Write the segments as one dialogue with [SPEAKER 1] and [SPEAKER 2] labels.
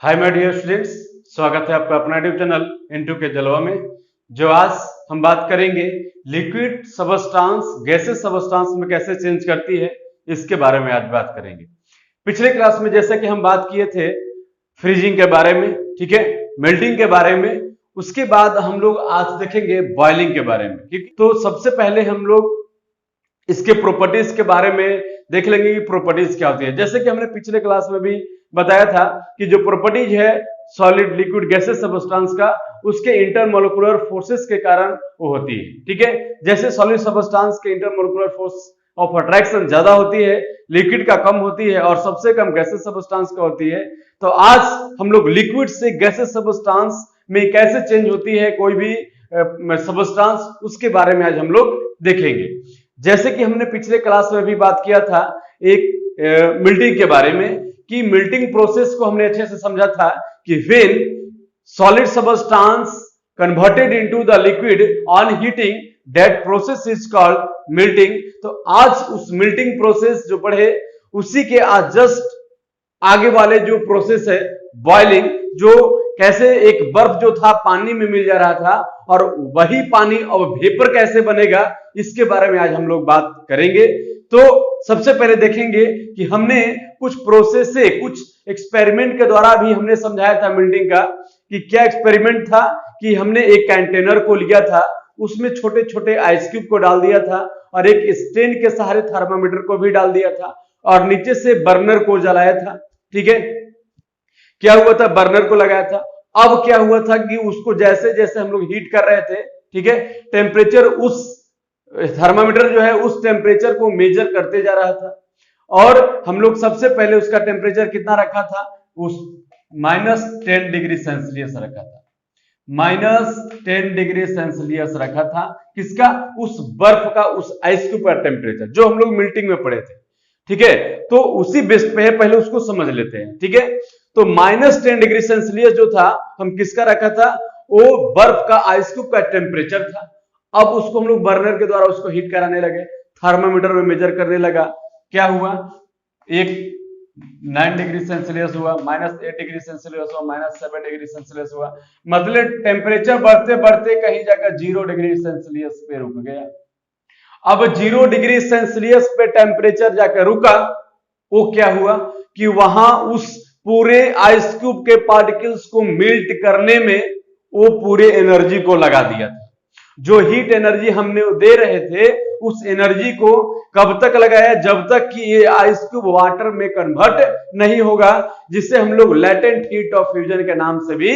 [SPEAKER 1] Hi my dear students, स्वागत है आपका अपना यूट्यूब चैनल इनटू के जलवा में। जो आज हम बात करेंगे लिक्विड सबस्टांस गैसेस सबस्टांस में कैसे चेंज करती है, इसके बारे में आज बात करेंगे। पिछले क्लास में जैसे कि हम बात किए थे फ्रीजिंग के बारे में, ठीक है, मेल्टिंग के बारे में। उसके बाद हम लोग आज देखेंगे बॉइलिंग के बारे में, ठीक। तो सबसे पहले हम लोग इसके प्रॉपर्टीज के बारे में देख लेंगे कि प्रॉपर्टीज क्या होती है। जैसे कि हमने पिछले क्लास में भी बताया था कि जो प्रॉपर्टीज है सॉलिड लिक्विड गैसेस सबस्टांस का, उसके इंटरमोलिकुलर फोर्सेस के कारण वो होती है, ठीक है। जैसे सॉलिड सबस्टांस के इंटरमोलिकुलर फोर्स ऑफ अट्रैक्शन ज्यादा होती है, लिक्विड का कम होती है और सबसे कम गैसेस सबस्टांस का होती है। तो आज हम लोग लिक्विड से गैसेस सबस्टांस में कैसे चेंज होती है कोई भी सबस्टांस, उसके बारे में आज हम लोग देखेंगे। जैसे कि हमने पिछले क्लास में भी बात किया था एक मेल्टिंग के बारे में, कि मेल्टिंग प्रोसेस को हमने अच्छे से समझा था कि when solid substance converted into the liquid on heating that process is called melting. तो आज उस मेल्टिंग प्रोसेस जो पढ़े उसी के आज जस्ट आगे वाले जो प्रोसेस है बॉइलिंग, जो कैसे एक बर्फ जो था पानी में मिल जा रहा था और वही पानी अब वेपर कैसे बनेगा, इसके बारे में आज हम लोग बात करेंगे। तो सबसे पहले देखेंगे कि हमने कुछ प्रोसेस से कुछ एक्सपेरिमेंट के द्वारा भी हमने समझाया था मेल्टिंग का, कि क्या एक्सपेरिमेंट था कि हमने एक कंटेनर को लिया था, उसमें छोटे छोटे आइस क्यूब को डाल दिया था और एक स्टैंड के सहारे थर्मामीटर को भी डाल दिया था और नीचे से बर्नर को जलाया था, ठीक है। क्या हुआ था, बर्नर को लगाया था। अब क्या हुआ था कि उसको जैसे जैसे हम लोग हीट कर रहे थे, ठीक है, टेम्परेचर उस थर्मामीटर जो है उस टेम्परेचर को मेजर करते जा रहा था और हम लोग सबसे पहले उसका टेम्परेचर कितना रखा था, उस -10 डिग्री सेल्सियस रखा था, -10 डिग्री सेल्सियस रखा था। किसका, उस बर्फ का, उस आइस क्यूब का टेम्परेचर जो हम लोग मेल्टिंग में पढ़े थे, ठीक है। तो उसी बेस पे पहले उसको समझ लेते हैं, ठीक है। तो -10 डिग्री सेल्सियस जो था हम किसका रखा था, वो बर्फ का आइस क्यूब का टेम्परेचर था। अब उसको हम लोग बर्नर के द्वारा उसको हीट कराने लगे, थर्मामीटर में मेजर करने लगा। क्या हुआ, एक 9 डिग्री सेल्सियस हुआ, -8 डिग्री सेल्सियस हुआ, -7 डिग्री सेल्सियस हुआ, मतलब टेम्परेचर बढ़ते बढ़ते कहीं जाकर 0 डिग्री सेल्सियस पे रुक गया। अब 0 डिग्री सेल्सियस पे टेम्परेचर जाकर रुका, वो क्या हुआ कि वहां उस पूरे आइस क्यूब के पार्टिकल्स को मेल्ट करने में वो पूरे एनर्जी को लगा दिया था। जो हीट एनर्जी हमने दे रहे थे उस एनर्जी को कब तक लगाया, जब तक कि ये आइस क्यूब वाटर में कन्वर्ट नहीं होगा, जिसे हम लोग लेटेंट हीट ऑफ फ्यूजन के नाम से भी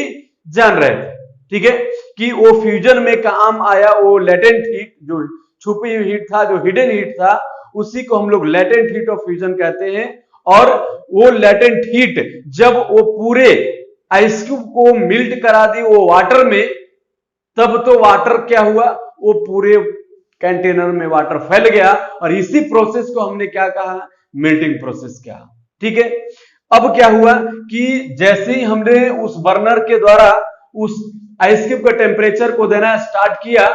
[SPEAKER 1] जान रहे थे, ठीक है। कि वो फ्यूजन में काम आया, वो लेटेंट हीट जो छुपी हुई हीट था, जो हिडन हीट था, उसी को हम लोग लेटेंट हीट ऑफ फ्यूजन कहते हैं। और वो लेटेंट हीट जब वो पूरे आइस क्यूब को मेल्ट करा दी वो वाटर में, तब तो वाटर क्या हुआ, वो पूरे कंटेनर में वाटर फैल गया और इसी प्रोसेस को हमने क्या कहा, मेल्टिंग प्रोसेस कहा, ठीक है। अब क्या हुआ कि जैसे ही हमने उस बर्नर के द्वारा उस आइस क्यूब का टेम्परेचर को देना स्टार्ट किया,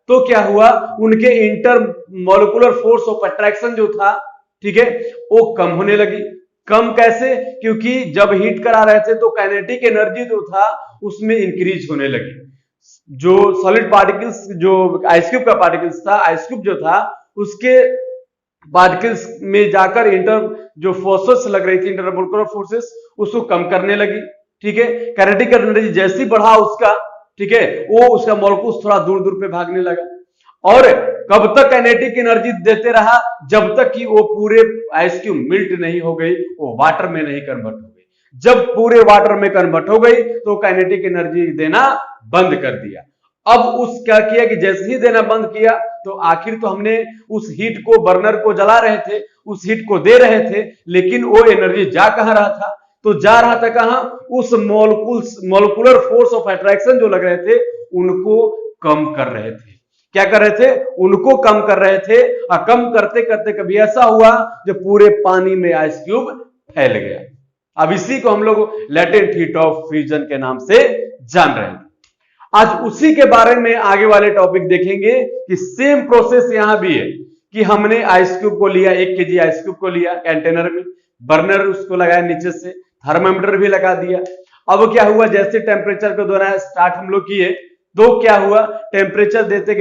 [SPEAKER 1] तो क्या हुआ, उनके इंटरमोलिकुलर फोर्स ऑफ अट्रैक्शन जो था, ठीक है, वो कम होने लगी। कम कैसे, क्योंकि जब हीट करा रहे थे तो काइनेटिक एनर्जी जो था उसमें इंक्रीज होने लगी। जो सॉलिड पार्टिकल्स, जो आइस क्यूब का पार्टिकल्स था, आइस क्यूब जो था उसके पार्टिकल्स में जाकर जो फोर्सेस लग रही थी, इंटरमोलिकुलर फोर्सेस, उसको कम करने लगी, ठीक है। काइनेटिक एनर्जी जैसी बढ़ा उसका, ठीक है, वो उसका मॉलिक्यूल्स थोड़ा दूर दूर पे भागने लगा। और कब तक काइनेटिक एनर्जी देते रहा, जब तक कि वो पूरे आइस क्यूब मेल्ट नहीं हो गई, वो वाटर में नहीं कन्वर्ट हो गई। जब पूरे वाटर में कन्वर्ट हो गई तो काइनेटिक एनर्जी देना बंद कर दिया। अब उस क्या किया कि जैसे ही देना बंद किया तो आखिर तो हमने उस हीट को, बर्नर को जला रहे थे, उस हीट को दे रहे थे, लेकिन वो एनर्जी जा कहां रहा था, तो जा रहा था कहां, उस मॉलिक्यूलर फोर्स ऑफ अट्रैक्शन जो लग रहे थे उनको कम कर रहे थे। क्या कर रहे थे, उनको कम कर रहे थे। और कम करते करते कभी ऐसा हुआ जो पूरे पानी में आइस क्यूब फैल गया। अब इसी को हम लोग लेटेंट हीट ऑफ फ्यूजन के नाम से जान रहे हैं। आज उसी के बारे में आगे वाले टॉपिक देखेंगे कि सेम प्रोसेस यहां भी है, कि हमने आइस क्यूब को लिया, 1 केजी आइस क्यूब को लिया कंटेनर में, बर्नर उसको लगाया नीचे से, थर्मामीटर भी लगा दिया अब क्या हुआ, जैसे टेम्परेचर को दोना स्टार्ट हम लोग किए तो क्या हुआ, टेम्परेचर देते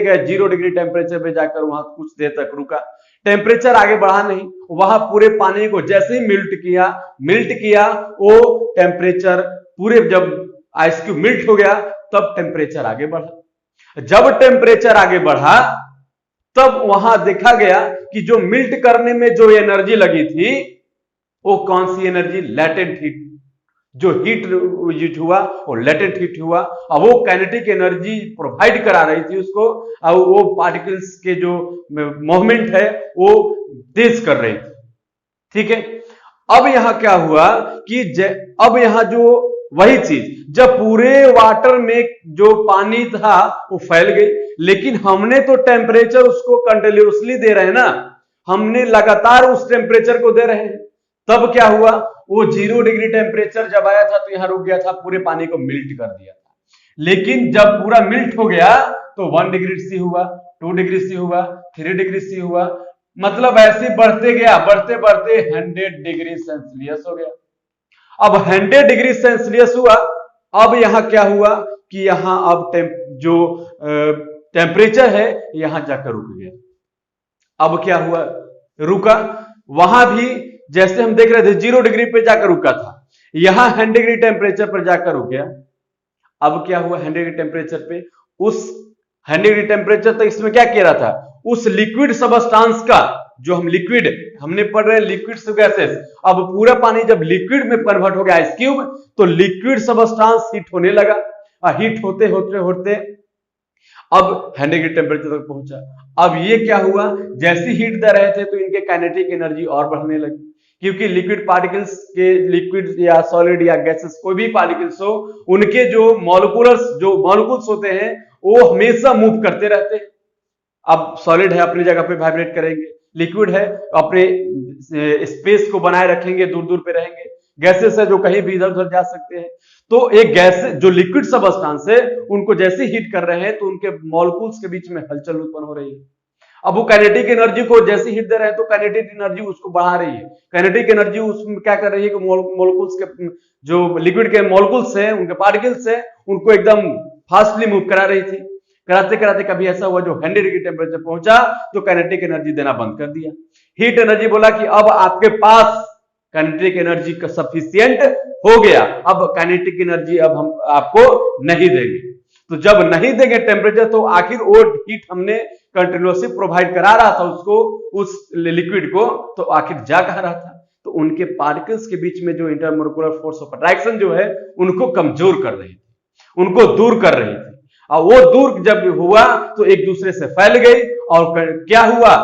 [SPEAKER 1] गए 0 डिग्री टेम्परेचर पे जाकर वहां कुछ देर तक रुका, टेम्परेचर आगे बढ़ा नहीं, वहां पूरे पानी को जैसे ही मिल्ट किया वो टेम्परेचर पूरे, जब आइस क्यूब मिल्ट हो गया तब टेम्परेचर आगे बढ़ा। जब टेम्परेचर आगे बढ़ा तब वहां देखा गया कि जो मिल्ट करने में जो एनर्जी लगी थी वो कौन सी एनर्जी, लेटेंट हीट, जो हीट यूज हुआ वो लेटेंट हीट हुआ। अब वो काइनेटिक एनर्जी प्रोवाइड करा रही थी उसको, अब वो पार्टिकल्स के जो मूवमेंट है वो तेज कर रही थी। ठीक है, अब यहां क्या हुआ कि अब यहां जो वही चीज, जब पूरे वाटर में जो पानी था वो फैल गई, लेकिन हमने तो टेम्परेचर उसको कंटिन्यूअसली दे रहे हैं ना, हमने लगातार उस टेम्परेचर को दे रहे हैं। तब क्या हुआ, वो 0 डिग्री टेम्परेचर जब आया था तो यहां रुक गया था, पूरे पानी को मिल्ट कर दिया था। लेकिन जब पूरा मिल्ट हो गया तो 1 डिग्री सी हुआ, 2 डिग्री सी हुआ, 3 डिग्री सी हुआ, मतलब ऐसे बढ़ते गया, बढ़ते बढ़ते 100 डिग्री सेल्सियस हो गया। अब 100 डिग्री सेल्सियस हुआ, अब यहां क्या हुआ कि यहां अब जो टेम्परेचर है यहां जाकर रुक गया। अब क्या हुआ, रुका, वहां भी जैसे हम देख रहे थे 0 डिग्री पे जाकर रुका था, यहां 100 डिग्री टेम्परेचर पर जाकर रुक गया। अब क्या हुआ, 100 डिग्री टेम्परेचर पे, उस 100 डिग्री टेम्परेचर तक इसमें क्या किया रहा था, उस लिक्विड सबस्टांस का, जो हम लिक्विड हमने पढ़ रहे हैं लिक्विड गैसेस, अब पूरा पानी जब लिक्विड में कन्वर्ट हो गया आइस क्यूब, तो लिक्विड सबस्टांस हीट होने लगा, हीट होते होते होते अब 100 डिग्री टेम्परेचर तक पहुंचा। अब ये क्या हुआ, जैसे हीट दे रहे थे तो इनके काइनेटिक एनर्जी और बढ़ने लगी, क्योंकि लिक्विड पार्टिकल्स के, लिक्विड या सॉलिड या गैसेस कोई भी पार्टिकल्स हो, उनके जो मॉलिक्यूल्स होते हैं वो हमेशा मूव करते रहते हैं। अब सॉलिड है अपनी जगह पे वाइब्रेट करेंगे, लिक्विड है अपने स्पेस को बनाए रखेंगे, दूर दूर पे रहेंगे, गैसेस है जो कहीं भी इधर उधर जा सकते हैं। तो एक गैस जो लिक्विड सबस्टांस है उनको जैसे हीट कर रहे हैं तो उनके मॉलिक्यूल्स के बीच में हलचल उत्पन्न हो रही है। अब वो काइनेटिक एनर्जी को जैसे हीट दे रहे हैं तो काइनेटिक एनर्जी उसको बढ़ा रही है, काइनेटिक एनर्जी उसमें क्या कर रही है कि मॉलिक्यूल्स के, जो लिक्विड के मॉलिक्यूल्स हैं, उनके पार्टिकल्स हैं, उनको एकदम फास्टली मूव करा रही थी। कराते कराते कभी ऐसा हुआ जो 100 डिग्री टेम्परेचर पहुंचा तो काइनेटिक एनर्जी देना बंद कर दिया। हीट एनर्जी बोला कि अब आपके पास काइनेटिक एनर्जी का सफिशिएंट हो गया, अब काइनेटिक एनर्जी अब हम आपको नहीं देंगे। तो जब नहीं देंगे टेम्परेचर, तो आखिर वो हीट हमने कंटिन्यूअसली प्रोवाइड करा रहा था उसको, उस लिक्विड को, तो आखिर जा कहा रहा था, तो उनके पार्टिकल्स के बीच में जो इंटरमोलिकुलर फोर्स ऑफ अट्रैक्शन जो है उनको कमजोर कर रही थी, उनको दूर कर रही थी। और वो दूर जब हुआ तो एक दूसरे से फैल गई, और क्या हुआ,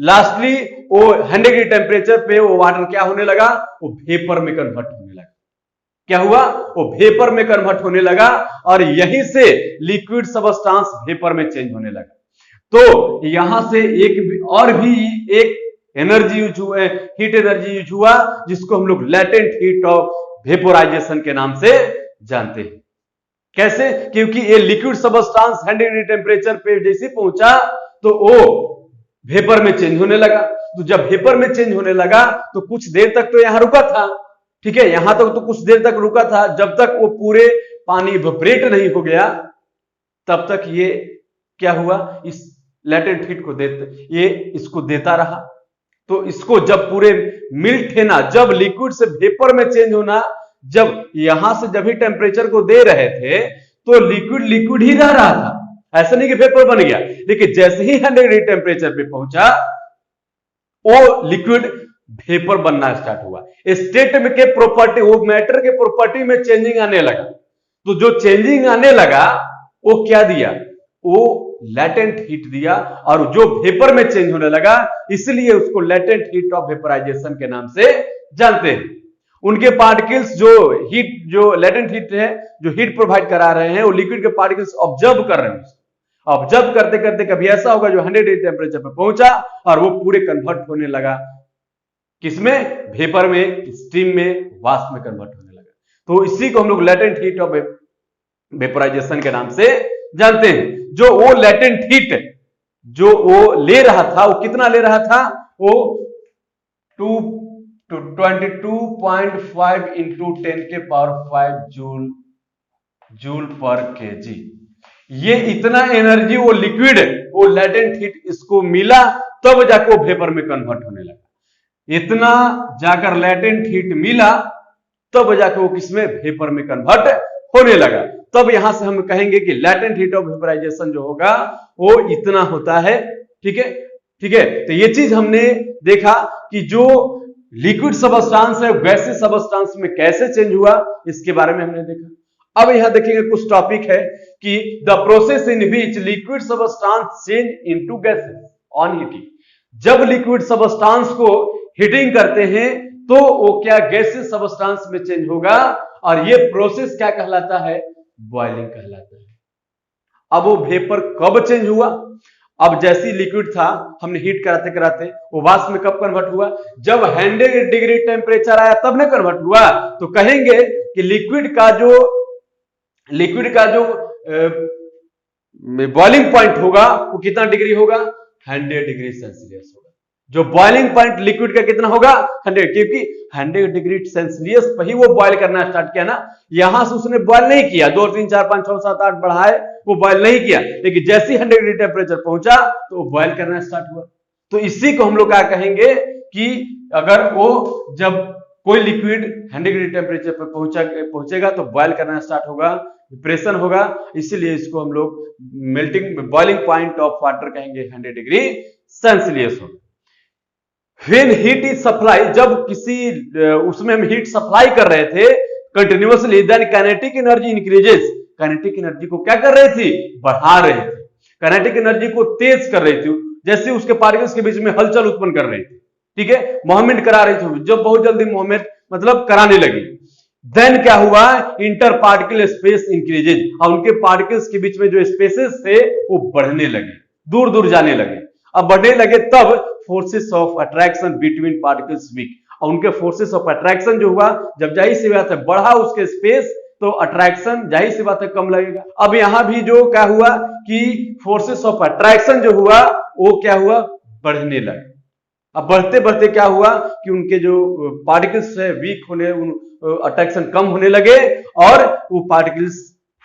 [SPEAKER 1] लास्टली वो 100 डिग्री टेम्परेचर पे वो वाटर क्या होने लगा, वो वेपर में कन्वर्ट होने लगा। क्या हुआ, वो वेपर में कन्वर्ट होने लगा, और यहीं से लिक्विड सबस्टांस वेपर में चेंज होने लगा। तो यहां से एक और भी एक एनर्जी यूज हुआ, हीट एनर्जी यूज हुआ, जिसको हम लोग लेटेंट हीट ऑफ वेपोराइजेशन के नाम से जानते हैं। कैसे, क्योंकि ये लिक्विड सबस्टांस 100 डिग्री टेम्परेचर पे जैसे पहुंचा तो वो वेपर में चेंज होने लगा। तो जब वेपर में चेंज होने लगा तो कुछ देर तक तो यहां रुका था, ठीक है, यहां तक तो कुछ देर तक रुका था, जब तक वो पूरे पानी इवेपोरेट नहीं हो गया तब तक ये क्या हुआ, इस लेटेंट हीट को ये इसको देता रहा। तो इसको जब पूरे मिल्ट है ना, जब लिक्विड से वेपर में चेंज होना, जब यहां से जब ही टेम्परेचर को दे रहे थे तो लिक्विड लिक्विड ही रह रहा था, ऐसा नहीं कि वेपर बन गया। लेकिन जैसे ही 100 डिग्री टेम्परेचर पे पहुंचा वो लिक्विड वेपर बनना स्टार्ट हुआ, स्टेट में के प्रॉपर्टी, वो मैटर के प्रॉपर्टी में चेंजिंग आने लगा। तो जो चेंजिंग आने लगा वो क्या दिया, वो लेटेंट हीट दिया, और जो वेपर में चेंज होने लगा इसलिए उसको लेटेंट हीट ऑफ वेपराइजेशन के नाम से जानते हैं। उनके पार्टिकल्स जो लेटेंट हीट है, जो हीट प्रोवाइड करा रहे हैं, वो लिक्विड के पार्टिकल्स ऑब्जर्व कर रहे हैं। ऑब्जर्व करते करते कभी ऐसा होगा जो 100 डिग्री टेम्परेचर पर पहुंचा और वो पूरे कन्वर्ट होने लगा, किसमें, वेपर में, स्टीम में, वाष्प में कन्वर्ट होने लगा। तो इसी को हम लोग लेटेंट हीट ऑफ वेपराइजेशन के नाम से जानते हैं। जो वो लेटेंट हीट जो वो ले रहा था, वो कितना ले रहा था, वो to 22.5 into 10 के पावर 5 जूल पर केजी। ये इतना एनर्जी वो लिक्विड, वो लेटेंट हीट इसको मिला तब जाकर वो वेपर में कन्वर्ट होने लगा। इतना जाकर लेटेंट हीट मिला तब जाकर वो किसमें, वेपर में कन्वर्ट होने लगा। तब यहां से हम कहेंगे कि लेटेंट हीट ऑफ वेपराइजेशन जो होगा वो इतना होता है। ठीक है, ठीक है। तो ये चीज हमने देखा कि जो लिक्विड सबस्टांस है गैसीय सबस्टांस में कैसे चेंज हुआ, इसके बारे में हमने देखा। अब यहां देखेंगे कुछ टॉपिक है कि the process in which liquid substance change into gases on heating. जब लिक्विड सबस्टांस को हीटिंग करते हैं तो वो क्या गैसीय सबस्टांस में चेंज होगा, और ये प्रोसेस क्या कहलाता है, बॉइलिंग कहलाता है। अब वो वेपर कब चेंज हुआ, अब जैसी लिक्विड था हमने हीट कराते कराते वो वाष्प में कब कन्वर्ट हुआ, जब 100 डिग्री टेम्परेचर आया तब ना कन्वर्ट हुआ। तो कहेंगे कि लिक्विड का जो बॉइलिंग पॉइंट होगा वो कितना डिग्री होगा, 100 डिग्री सेल्सियस होगा। जो बॉइलिंग पॉइंट लिक्विड का कितना होगा, 100, क्योंकि 100 डिग्री सेल्सियस पर ही वो बॉयल करना स्टार्ट किया ना। यहां से उसने बॉयल नहीं किया, 2 3 4 5 6 7 8 बढ़ाए, वो बॉयल नहीं किया, लेकिन जैसे ही 100 डिग्री टेम्परेचर पहुंचा तो वो बॉयल करना स्टार्ट हुआ। तो इसी को हम लोग क्या कहेंगे कि अगर वो जब कोई लिक्विड 100 डिग्री टेम्परेचर पर पहुंचेगा तो बॉयल करना स्टार्ट होगा, प्रेशर होगा, इसीलिए इसको हम लोग melting boiling point of water कहेंगे 100 डिग्री सेल्सियस होगा। When heat is supply, जब किसी उसमें हम हीट सप्लाई कर रहे थे continuously, then kinetic energy increases. Kinetic energy को क्या कर रही थी, बढ़ा रही थी, काइनेटिक एनर्जी को तेज कर रही थी, जैसे उसके पार्टिकल्स के बीच में हलचल उत्पन्न कर रही थी। ठीक है, मूवमेंट करा रही थी, जब बहुत जल्दी मूवमेंट मतलब कराने लगी। देन क्या हुआ, इंटर पार्टिकल स्पेस इंक्रीजेज, और उनके पार्टिकल्स के बीच में जो स्पेसेस थे वो बढ़ने लगे, दूर दूर जाने लगे। अब बढ़ने लगे तब forces of attraction between particles weak, और उनके फोर्सेस ऑफ अट्रैक्शन जो हुआ, जब जाहिर सी बात है बढ़ा उसके स्पेस तो अट्रैक्शन जाहिर सी बात है कम लगेगा। अब यहां भी जो क्या हुआ कि फोर्सेस ऑफ अट्रैक्शन जो हुआ वो क्या हुआ, बढ़ने लगे। अब बढ़ते बढ़ते क्या हुआ कि उनके जो पार्टिकल्स है वीक होने, अट्रैक्शन कम होने लगे और वो पार्टिकल्स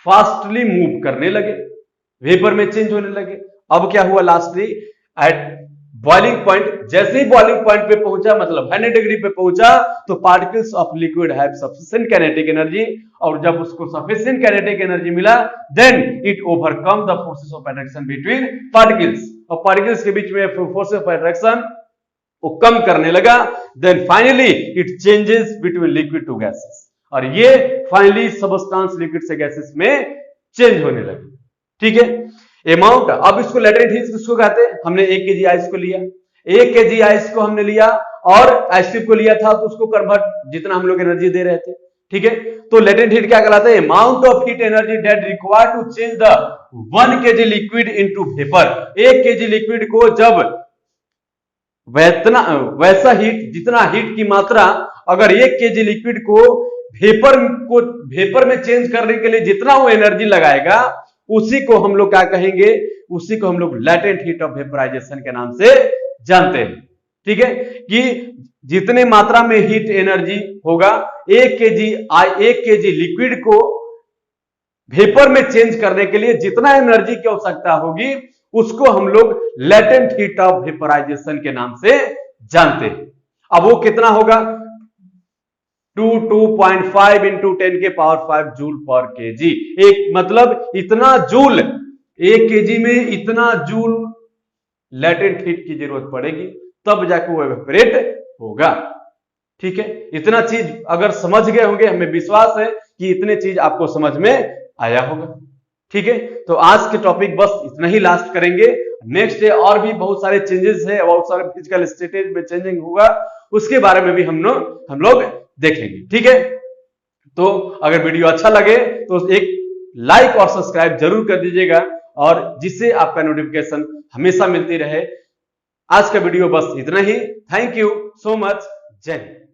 [SPEAKER 1] फास्टली मूव करने लगे, वेपर में चेंज होने लगे। अब क्या हुआ, लास्टली एट बॉइलिंग पॉइंट, जैसे ही बॉइलिंग पॉइंट पे पहुंचा मतलब 100 डिग्री पे पहुंचा तो particles of liquid have sufficient kinetic energy, और जब उसको सफिशिएंट काइनेटिक एनर्जी मिला then it overcome the forces of attraction between particles, और पार्टिकल्स के बीच में फोर्सेस ऑफ अट्रैक्शन वो कम करने लगा। Then finally it changes between liquid to gases, और ये फाइनली सबस्टांस लिक्विड से गैसेस में चेंज होने लगे। ठीक है, अमाउंट, अब इसको लेटेंट हीट किसको कहते हैं, हमने 1 kg आइस को लिया, 1 kg आइस को हमने लिया और आइस क्यूब को लिया था, तो उसको कन्वर्ट जितना हम लोग एनर्जी dे रहे थे। ठीक है, तो लेटेंट हीट क्या कहलाता है, amount of heat energy that required to change the 1 kg liquid into vapour. 1 kg liquid को जब वैसा हीट, जितना हीट की मात्रा, अगर 1 kg लिक्विड को वेपर में चेंज करने के लिए जितना वो एनर्जी लगाएगा, उसी को हम लोग क्या कहेंगे, उसी को हम लोग लेटेंट हीट ऑफ वेपराइजेशन के नाम से जानते हैं। ठीक है, कि जितने मात्रा में हीट एनर्जी होगा 1 kg लिक्विड को वेपर में चेंज करने के लिए जितना एनर्जी की आवश्यकता होगी उसको हम लोग लेटेंट हीट ऑफ वेपराइजेशन के नाम से जानते हैं। अब वो कितना होगा, 2.5 into 10 के पावर 5 जूल पर केजी। एक मतलब इतना जूल, 1 kg में इतना जूल लेटेंट हीट की जरूरत पड़ेगी तब जाकर वो एवेपोरेट होगा। ठीक है, इतना चीज अगर समझ गए होंगे, हमें विश्वास है कि इतने चीज आपको समझ में आया होगा। ठीक है, तो आज के टॉपिक बस इतना ही लास्ट करेंगे। नेक्स्ट डे और भी बहुत सारे चेंजेस है, बहुत सारे फिजिकल स्टेटेज में चेंजिंग होगा, उसके बारे में भी हम लोग देखेंगे। ठीक है, तो अगर वीडियो अच्छा लगे तो एक लाइक और सब्सक्राइब जरूर कर दीजिएगा, और जिससे आपका नोटिफिकेशन हमेशा मिलती रहे। आज का वीडियो बस इतना ही। Thank you so much. जय हिंद।